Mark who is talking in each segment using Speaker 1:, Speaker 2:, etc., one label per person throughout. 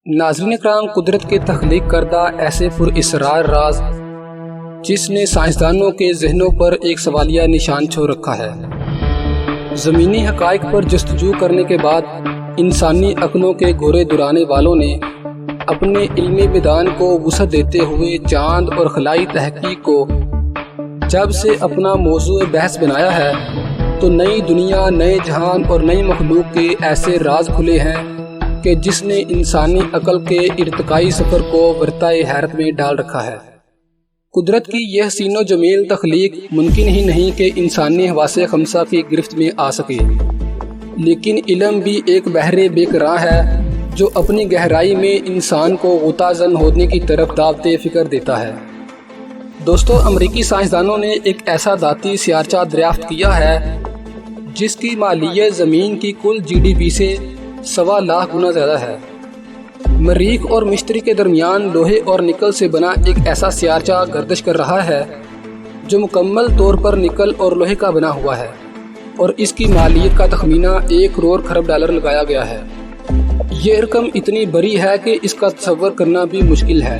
Speaker 1: ناظرین اکرام، قدرت کے تخلیق کردہ ایسے پراسرار راز جس نے سائنسدانوں کے ذہنوں پر ایک سوالیہ نشان چھوڑ رکھا ہے۔ زمینی حقائق پر جستجو کرنے کے بعد انسانی عقلوں کے گھوڑے دوڑانے والوں نے اپنے علمی میدان کو وسعت دیتے ہوئے چاند اور خلائی تحقیق کو جب سے اپنا موضوع بحث بنایا ہے تو نئی دنیا، نئے جہان اور نئی مخلوق کے ایسے راز کھلے ہیں کہ جس نے انسانی عقل کے ارتقائی سفر کو ورطۂ حیرت میں ڈال رکھا ہے۔ قدرت کی یہ حسین و جمیل تخلیق ممکن ہی نہیں کہ انسانی حواس خمسہ کی گرفت میں آ سکے، لیکن علم بھی ایک بحر بے قرار ہے جو اپنی گہرائی میں انسان کو غوطہ زن ہونے کی طرف دعوت فکر دیتا ہے۔ دوستو، امریکی سائنسدانوں نے ایک ایسا ذاتی سیارچہ دریافت کیا ہے جس کی مالیت زمین کی کل GDP سے 1.25 لاکھ گنا زیادہ ہے۔ مریخ اور مشتری کے درمیان لوہے اور نکل سے بنا ایک ایسا سیارچہ گردش کر رہا ہے جو مکمل طور پر نکل اور لوہے کا بنا ہوا ہے، اور اس کی مالیت کا تخمینہ 1 کروڑ خرب ڈالر لگایا گیا ہے۔ یہ رقم اتنی بڑی ہے کہ اس کا تصور کرنا بھی مشکل ہے۔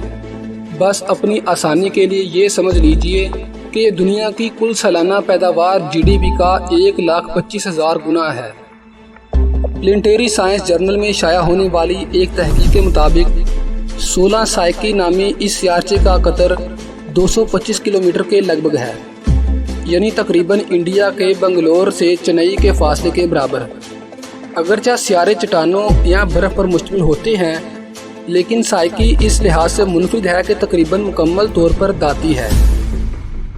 Speaker 1: بس اپنی آسانی کے لیے یہ سمجھ لیجئے کہ یہ دنیا کی کل سالانہ پیداوار GDP کا 1,25,000 گنا ہے۔ پلینٹری سائنس جرنل میں شائع ہونے والی ایک تحقیق کے مطابق 16 سائیکی نامی اس سیارچے کا قطر 225 کلومیٹر کے لگ بھگ ہے، یعنی تقریباً انڈیا کے بنگلور سے چنئی کے فاصلے کے برابر۔ اگرچہ سیارے چٹانوں یا برف پر مشتمل ہوتے ہیں، لیکن سائیکی اس لحاظ سے منفرد ہے کہ تقریباً مکمل طور پر دھاتی ہے۔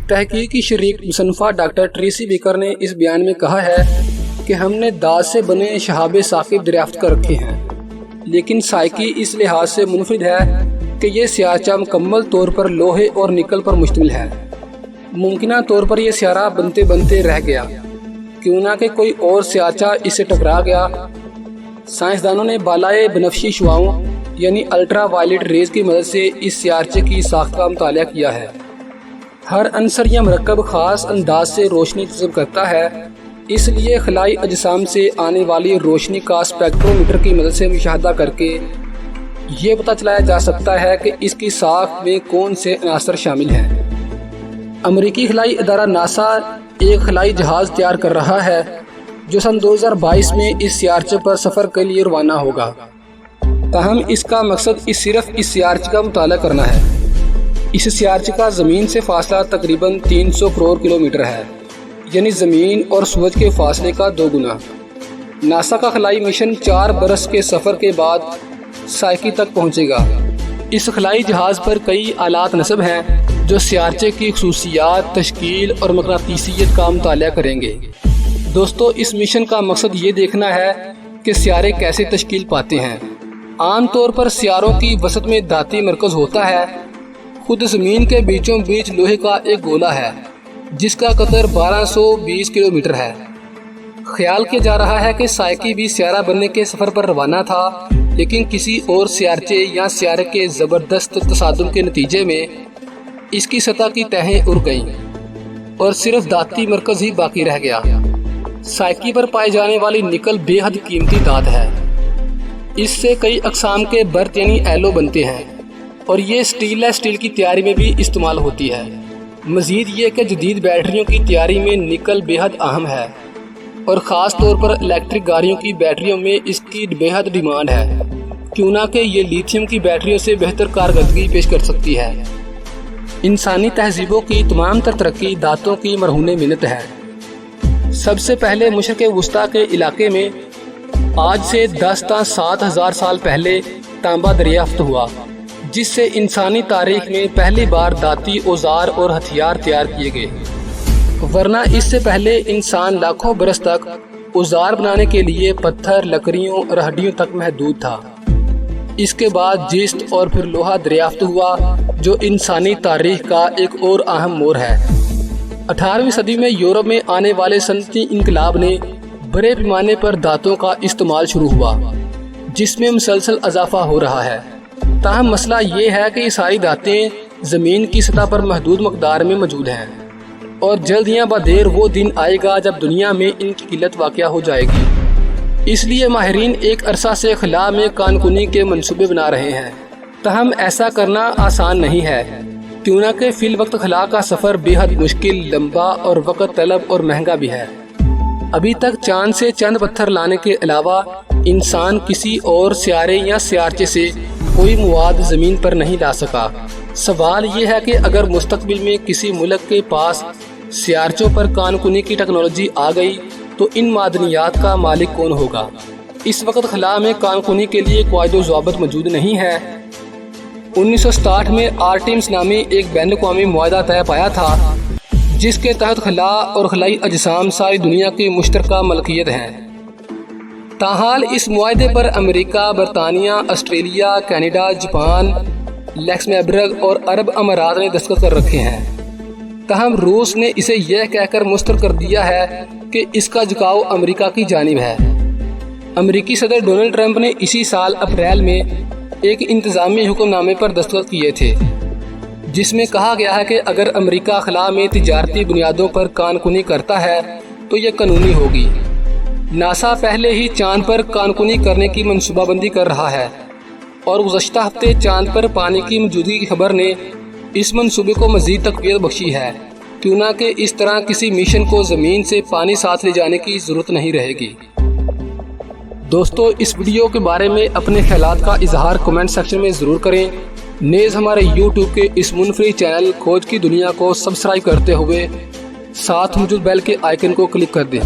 Speaker 1: تحقیقی شریک مصنفہ ڈاکٹر ٹریسی بیکر نے اس بیان میں کہا ہے کہ ہم نے دھات سے بنے شہاب ثاقب دریافت کر رکھے ہیں، لیکن سائیکی اس لحاظ سے منفرد ہے کہ یہ سیارچہ مکمل طور پر لوہے اور نکل پر مشتمل ہے۔ ممکنہ طور پر یہ سیارہ بنتے بنتے رہ گیا، کیوں نہ کہ کوئی اور سیارچہ اس سے ٹکرا گیا۔ سائنسدانوں نے بالائے بنفشی شعاؤں یعنی الٹرا وائلٹ ریز کی مدد سے اس سیارچے کی ساخت کا مطالعہ کیا ہے۔ ہر عنصر یا مرکب خاص انداز سے روشنی جذب کرتا ہے، اس لیے خلائی اجسام سے آنے والی روشنی کا اسپیکٹرومیٹر کی مدد سے مشاہدہ کر کے یہ پتہ چلایا جا سکتا ہے کہ اس کی ساخت میں کون سے عناصر شامل ہیں۔ امریکی خلائی ادارہ ناسا ایک خلائی جہاز تیار کر رہا ہے جو سن 2022 میں اس سیارچے پر سفر کے لیے روانہ ہوگا۔ تاہم اس کا مقصد صرف اس سیارچے کا مطالعہ کرنا ہے۔ اس سیارچے کا زمین سے فاصلہ تقریباً 300 کروڑ کلومیٹر ہے، یعنی زمین اور سورج کے فاصلے کا 2 گنا۔ ناسا کا خلائی مشن 4 برس کے سفر کے بعد سائیکی تک پہنچے گا۔ اس خلائی جہاز پر کئی آلات نصب ہیں جو سیارچے کی خصوصیات، تشکیل اور مقناطیسیت کا مطالعہ کریں گے۔ دوستو، اس مشن کا مقصد یہ دیکھنا ہے کہ سیارے کیسے تشکیل پاتے ہیں۔ عام طور پر سیاروں کی وسط میں دھاتی مرکز ہوتا ہے۔ خود زمین کے بیچوں بیچ لوہے کا ایک گولا ہے جس کا قطر 1220 کلومیٹر ہے۔ خیال کیا جا رہا ہے کہ سائیکی بھی سیارہ بننے کے سفر پر روانہ تھا، لیکن کسی اور سیارچے یا سیارے کے زبردست تصادم کے نتیجے میں اس کی سطح کی تہیں اڑ گئیں اور صرف دھاتی مرکز ہی باقی رہ گیا۔ سائیکی پر پائی جانے والی نکل بے حد قیمتی دھات ہے۔ اس سے کئی اقسام کے برت یعنی ایلو بنتے ہیں، اور یہ اسٹینلیس اسٹیل کی تیاری میں بھی استعمال ہوتی ہے۔ مزید یہ کہ جدید بیٹریوں کی تیاری میں نکل بے حد اہم ہے، اور خاص طور پر الیکٹرک گاڑیوں کی بیٹریوں میں اس کی بے حد ڈیمانڈ ہے، کیوں نہ کہ یہ لیتھیم کی بیٹریوں سے بہتر کارکردگی پیش کر سکتی ہے۔ انسانی تہذیبوں کی تمام تر ترقی دھاتوں کی مرہون منت ہے۔ سب سے پہلے مشرق وسطیٰ کے علاقے میں آج سے 10 تا 7,000 سال پہلے تانبا دریافت ہوا، جس سے انسانی تاریخ میں پہلی بار دھاتی اوزار اور ہتھیار تیار کیے گئے، ورنہ اس سے پہلے انسان لاکھوں برس تک اوزار بنانے کے لیے پتھر، لکڑیوں اور ہڈیوں تک محدود تھا۔ اس کے بعد جست اور پھر لوہا دریافت ہوا، جو انسانی تاریخ کا ایک اور اہم موڑ ہے۔ 18ویں صدی میں یورپ میں آنے والے صنعتی انقلاب نے بڑے پیمانے پر دھاتوں کا استعمال شروع ہوا، جس میں مسلسل اضافہ ہو رہا ہے۔ تاہم مسئلہ یہ ہے کہ یہ ساری دھاتیں زمین کی سطح پر محدود مقدار میں موجود ہیں، اور جلد یا بدیر وہ دن آئے گا جب دنیا میں ان کی قلت واقع ہو جائے گی۔ اس لیے ماہرین ایک عرصہ سے خلا میں کان کنی کے منصوبے بنا رہے ہیں، تاہم ایسا کرنا آسان نہیں ہے، کیونکہ فی الوقت خلا کا سفر بے حد مشکل، لمبا اور وقت طلب اور مہنگا بھی ہے۔ ابھی تک چاند سے چند پتھر لانے کے علاوہ انسان کسی اور سیارے یا سیارچے سے کوئی مواد زمین پر نہیں لا سکا۔ سوال یہ ہے کہ اگر مستقبل میں کسی ملک کے پاس سیارچوں پر کان کنی کی ٹیکنالوجی آ گئی تو ان معدنیات کا مالک کون ہوگا؟ اس وقت خلا میں کان کنی کے لیے قواعد و ضوابط موجود نہیں ہے۔ 1967 میں آرٹیمس نامی ایک بین الاقوامی معاہدہ طے پایا تھا، جس کے تحت خلا اور خلائی اجسام ساری دنیا کی مشترکہ ملکیت ہیں۔ تاحال اس معاہدے پر امریکہ، برطانیہ، آسٹریلیا، کینیڈا، جاپان، لکسمبرگ اور عرب امارات نے دستخط کر رکھے ہیں۔ تاہم روس نے اسے یہ کہہ کر مسترد کر دیا ہے کہ اس کا جھکاؤ امریکہ کی جانب ہے۔ امریکی صدر ڈونلڈ ٹرمپ نے اسی سال اپریل میں ایک انتظامی حکم نامے پر دستخط کیے تھے، جس میں کہا گیا ہے کہ اگر امریکہ خلا میں تجارتی بنیادوں پر کان کنی کرتا ہے تو یہ قانونی ہوگی۔ ناسا پہلے ہی چاند پر کان کنی کرنے کی منصوبہ بندی کر رہا ہے، اور گزشتہ ہفتے چاند پر پانی کی موجودگی کی خبر نے اس منصوبے کو مزید تقویت بخشی ہے، کیونکہ اس طرح کسی مشن کو زمین سے پانی ساتھ لے جانے کی ضرورت نہیں رہے گی۔ دوستو، اس ویڈیو کے بارے میں اپنے خیالات کا اظہار کمنٹ سیکشن میں ضرور کریں۔ نیز ہمارے یوٹیوب کے اس منفرد چینل کھوج کی دنیا کو سبسکرائب کرتے ہوئے ساتھ موجود بیل کے آئیکن کو کلک کر دیں۔